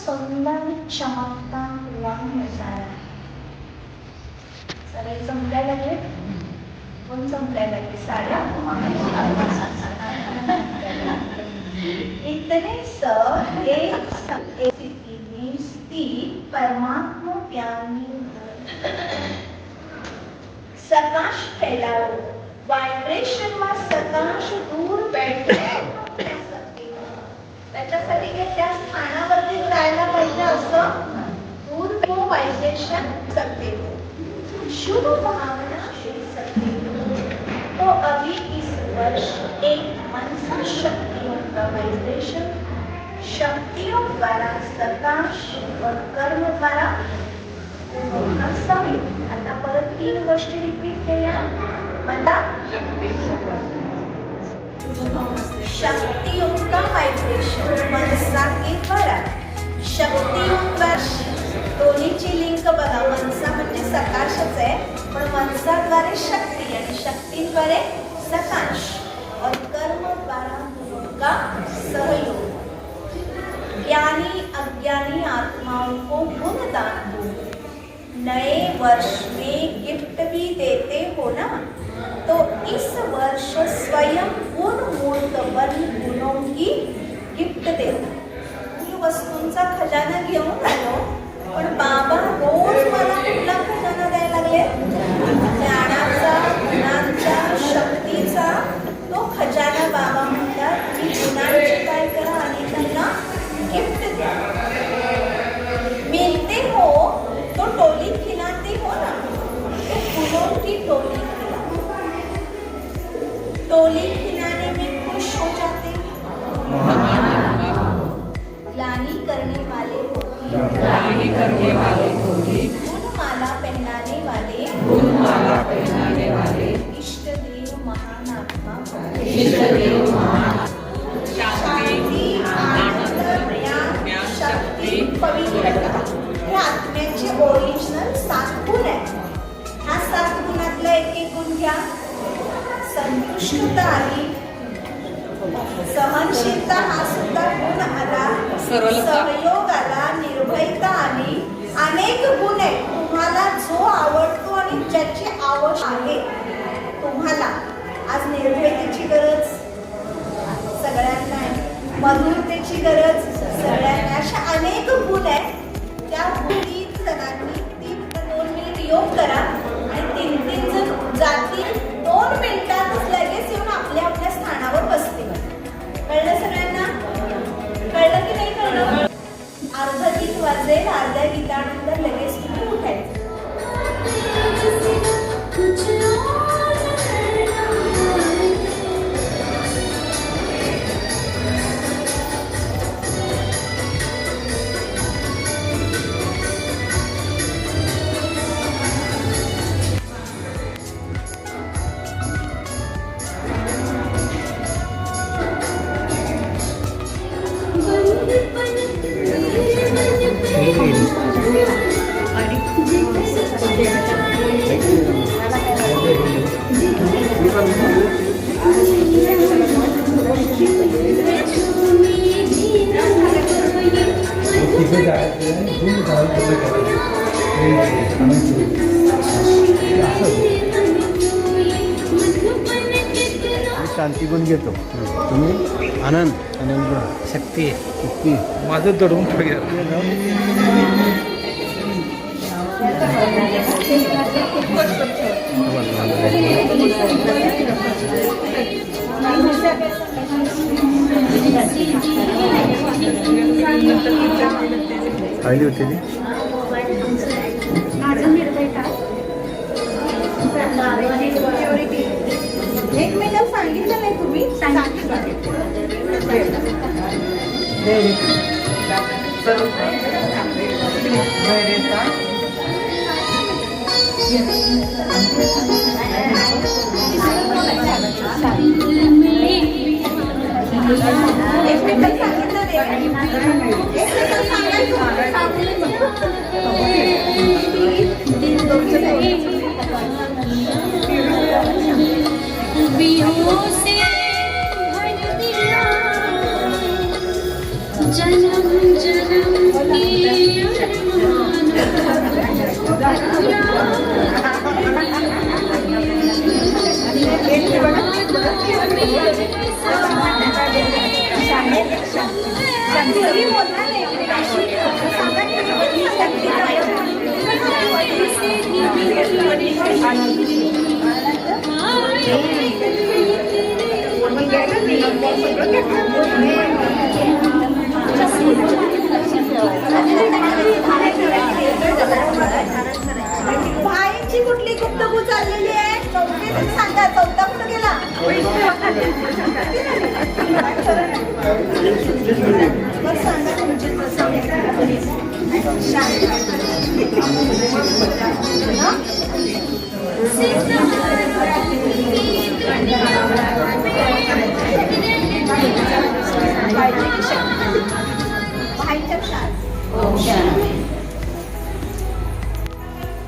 सुंदर चमकता हुआ नजारा है. सगळे चमकायला लागले. कोण चमकायला लागले? साड्या. इतने सब एक स्थिति में स्थित परमात्मा ज्ञानी प्रकाश फैलाओ. वायब्रेशन व प्रकाश दूर बैठे त्याच्यासाठी काय त्या स्थानावरती जायला पाहिजे असं दूर वो वाइब्रेशन सकते हो. शुभ भावना शुभ सकते हो. तो अभी इस वर्ष एक मनसा शक्तियों का वाइब्रेशन शक्तियों द्वारा प्रकाश और कर्म द्वारा आता परत 3 गोष्टी रिपीट केल्या. म्हणता शक्तियों का वाइब्रेशन मनसा के द्वारा. शक्तियों द्वारा दोन्हीची लिंक बघा. मनसा म्हणजे सकाशच आहे, पण मनसाद्वारे शक्ती आणि शक्तीद्वारे सकाश और कर्म द्वारा उनका सहयोग. ज्ञानी अज्ञानी आत्माओं को गुण दान दो. नए वर्ष में गिफ्ट भी देते हो ना, तो इस वर्ष स्वयं गुण मूर्त बन गुणों की गिफ्ट देता. मी वस्तूंचा खजाना घेऊन आलो, पण बाबा रोज मला कुठला खजाना द्यायला लागले? ज्ञानाचा, गुणांचा, शक्तीचा. तो खजाना बाबा म्हणतात की गुणांची काय करा आणि त्यांना गिफ्ट द्या. मिलते हो तो टोली खिलाते हो ना, तो फूलों की टोली खिलाओ. टोली खिलाने में खुश हो जाते. ग्लानि करने वाले गुणमाला पहनाने वाले इष्ट देव महान आत्मा शक्ती पवित्रता. हे आत्म्याचे ओरिजिनल 7 गुण आहेत. ह्या 7 गुणातला एक गुण घ्या. संतुष्टता आली, सहनशीलता हा सुद्धा गुण आला, सहयोग आला, निर्भयता आली. अनेक गुण आहेत. तुम्हाला जो आवडतो आणि ज्याची आवड आहे तुम्हाला. आज निर्भयतेची गरज सगळ्यांना आहे, मधुरतेची गरज सगळ्यांना. अशा अनेक गुण आहेत. त्या 3 जणांनी 3 मिनिट योग करा आणि 3 जण जातील. 2 मिनिटातच लगेच येऊन आपल्या आपल्या स्थानावर बसतील. कळलं सगळ्यांना? कळलं की नाही कळलं? अर्ध गीत वाजेल, अर्ध्या गीतानंतर लगेच तुम्ही उठायचं. शांती गुण घेतो. तुम्ही आनंद शक्ती माझं दडवून आली होती ती. एक मिनिट सांगितलं नाही तुम्ही? जन्म जन्म भाईंची कुठली गुप्तगू चाललेली आहे? चौथी सांगा, चौथा कुठं गेला? बरं सांगा तुमचे प्रसंग. भाईच्या शाळेत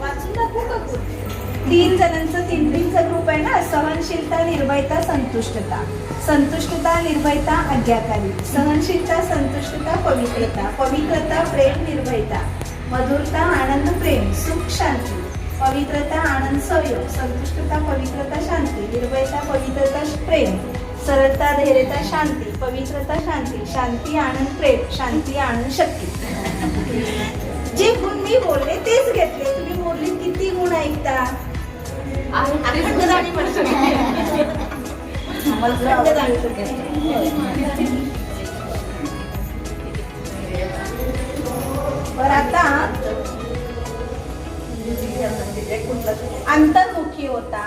वाचून दाखवू का तू? 3 जणांचं 3चा ग्रुप आहे ना. सहनशीलता, निर्भयता, संतुष्टता. संतुष्टता, निर्भयता, आज्ञाकारी. सहनशीलता, संतुष्टता, पवित्रता. पवित्रता, प्रेम, निर्भयता. मधुरता, आनंद, प्रेम, सुख, शांती. पवित्रता, आनंद, सहयोग. संतुष्टता, पवित्रता, शांती. निर्भयता, पवित्रता, प्रेम. सरळता, धैर्यता, शांती. पवित्रता, शांती. शांती, आनंद, प्रेम. शांती, आनंद, शक्ती. जे गुण मी बोलले तेच घेतले. तुम्ही बोलले किती गुण ऐकता? बरं, आता अंतर्मुखी होता,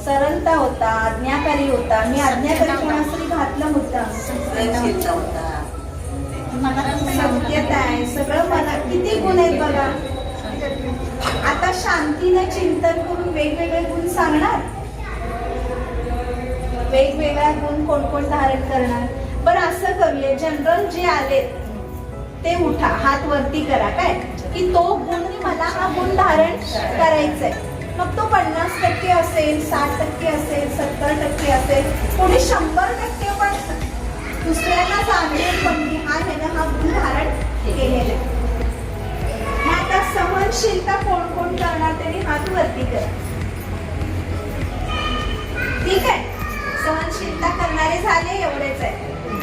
सरलता होता, आज्ञाकारी होता. मी आज्ञाकारी कोणासाठी घातलं होतं? सत्यता आहे. सगळं मला किती गुण आहेत बघा. आता शांतीनं चिंतन करून वेगवेगळे गुण सांगणार. वेगवेगळ्या गुण कोण कोण धारण करणार? पण असं करूया, जनरल जे आले ते उठा, हात वरती करा. काय की तो गुण मला हा गुण धारण करायचंय. मग तो 50% असेल, 60% असेल, 70% असेल, कोणी 100% पण दुसऱ्यांना जाणवेल पण की हा ह्यानं हा गुण धारण केलेला आहे. मग आता सहनशीलता कोण कोण करणार? त्यांनी हात वरती करा. ठीक आहे, सहनशीलता करणारे झाले, एवढेच आहे.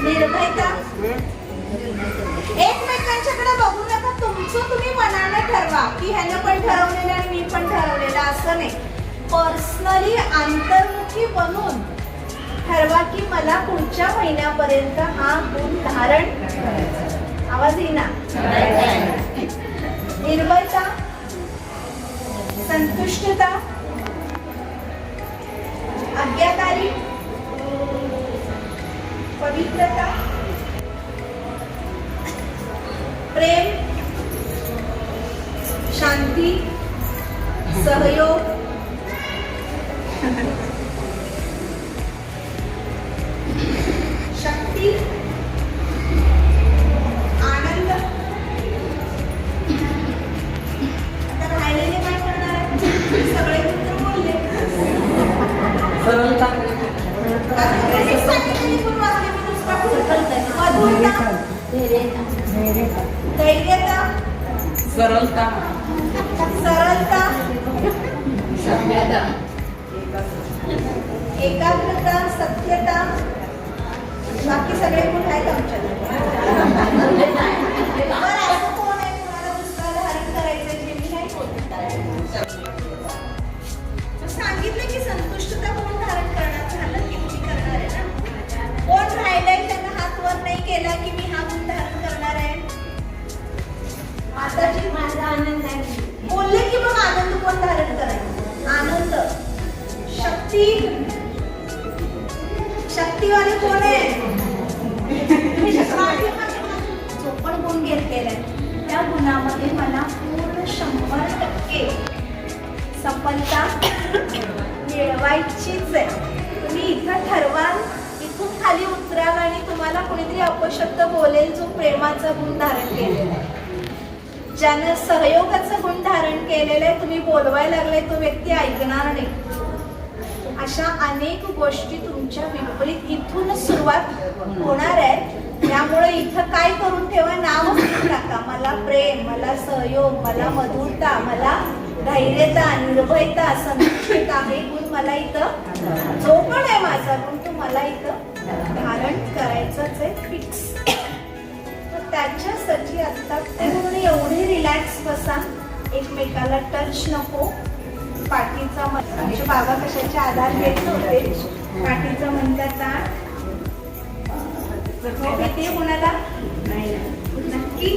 निर्भयता, एकमेकांच्याकडे बघू नका, तुमचं तुम्ही मनानं ठरवा की ह्यानं पण ठरवलेलं आणि मी पण ठरवलेलं, असं नाही. पर्सनली अंतर्मुखी बनून ठरवा की मला पुढच्या महिन्यापर्यंत हा गुण धारण. आवाज येईना. निर्भयता, संतुष्टता, आज्ञाकारी, पवित्रता, प्रेम, शांती, सहयोग, शक्ती, आनंद. आता राहिलेले काय करणार आहे? सगळे मित्र बोलले. मधुरता, धैर्यता, सरलता, सरलता, सभ्यता, एकाग्रता, सत्यता. बाकी सगळे गुण आहेत आमच्याकडे. बरं, असं कोण आहे कोणाला दुसरा धारण करायचं जे मी नाही बोलत? सांगितलं की संतुष्टता कोण धारण करणार? झालं की मी करणार आहे ना. कोण राहिलंय त्यांना हात वर नाही केला की मी हा गुण धारण करणार आहे. माताजी, माझा आनंद आहे बोलले की मग आनंद कोण धारण करायचं? आनंद. शक्ती, शक्तीवाले कोण आहे? जो पण गुण घेतलेला आहे त्या गुणामध्ये मला पूर्ण 100% सफलता मिळवायचीच आहे. तुम्ही इथं ठरवाल, इथून खाली उतराल आणि तुम्हाला कोणीतरी अपशब्द बोलेल जो प्रेमाचा गुण धारण केलेला आहे, ज्यानं सहयोगाचं गुण धारण केलेलं आहे. तुम्ही बोलवायला लागले तो व्यक्ती ऐकणार नाही. अशा अनेक गोष्टी तुमच्या विपरीत इथून सुरुवात होणार आहे. त्यामुळे इथं काय करून ठेवा? नाव टाका. मला प्रेम, मला सहयोग, मला मधुरता, मला धैर्यता, निर्भयता, संतुष्टता हे गुण मला इथं, जो पण आहे माझा गुण तो मला इथं धारण करायचंच आहे, फिक्स. तर त्याच्यासाठी आता पूर्ण एवढे रिलॅक्स बसा. एकमेकाला टच नको. पाठीचा आमचे बाबा कशाचे आधार घेत नव्हते. पाठीचा मनका ताण, हो, भीती आहे कोणाला? नाही. नक्की?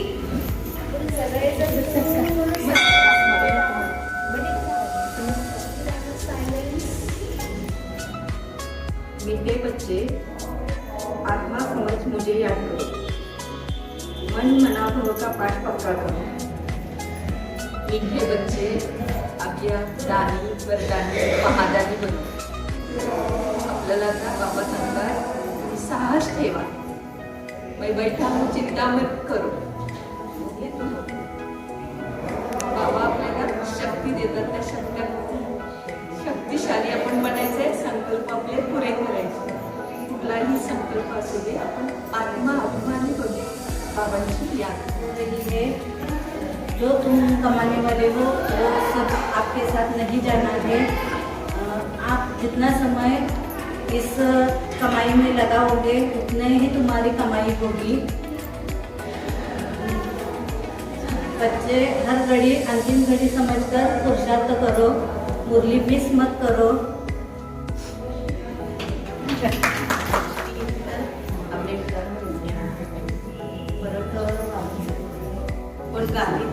मीठे बच्चे आत्मा समझ मुझे याद करो, मन मना भव का पाठ पक्का करो. मीठे बच्चे आपल्या दानी वरदानी महादानी बनो. आपल्याला आता बाबा सांगतात तुम्ही साहस ठेवा. मैं बैठा हूँ चिंता मत करो. बाबा आपल्याला शक्ती देतात. त्या शक्तिशाली आपण बनायचंय. संकल्प आपले पुरे करायचे. कुठलाही संकल्प असू दे आपण आत्मा अभिमानी बनू. बाबांची याद रही है, जो तुम कमाने वाले हो वो सब आपके साथ नहीं जाना है. आप जितना समय इस कमाई में लगाओगे उतने ही तुम्हारी कमाई होगी. बच्चे हर घड़ी अंतिम घड़ी समझकर पुरुषार्थ करो, मुरली मिस मत करो. आपले परत पण गाणी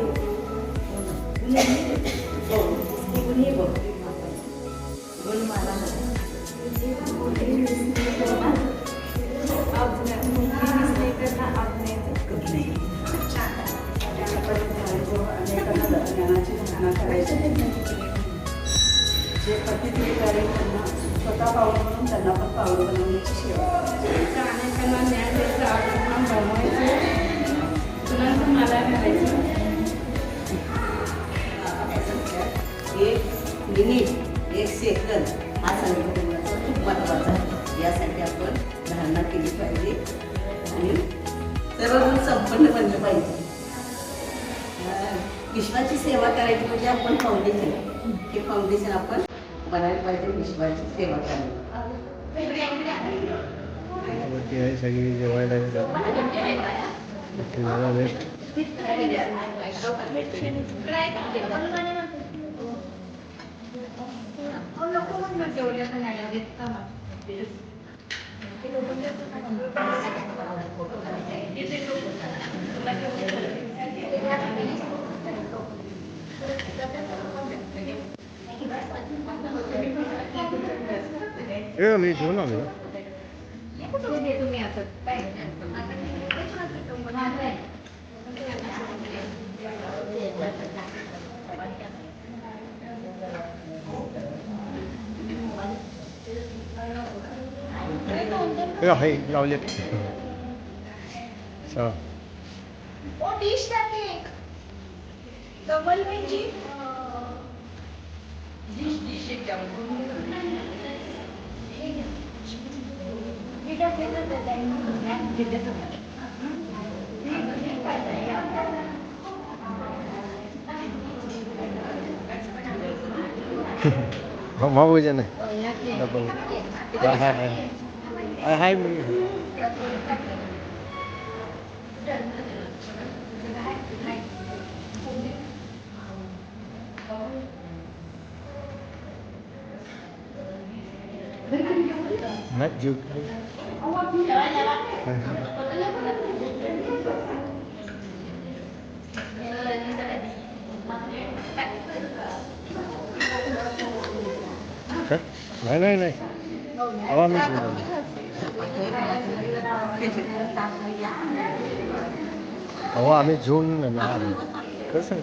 गुणमाला जे पतीचे कार्य त्यांना स्वतः पावलं म्हणून त्यांना पण पावलं बनवण्याची सेवा. अनेकांना ज्ञान द्यायचं, आपण बनवायचं, तुला मला करायचं. एक मिनिट, एक सेकंद हा संकल्पाचा खूप महत्त्वाचा आहे. यासाठी आपण धारणा केली पाहिजे आणि सर्वजण संपन्न बनलं पाहिजे. विश्वाची सेवा करायची म्हणजे आपण फाउंडेशन, हे फाउंडेशन आपण बनायला पाहिजे. विश्वाची सेवा करायला वरती आहे सगळी जेवायला येतात. ते झालं. मी घेऊन आलो. हे लावलेत. mau aja nih. Double. Hai. Nggak juga. नाही हवा मी हवा आम्ही घेऊन कसं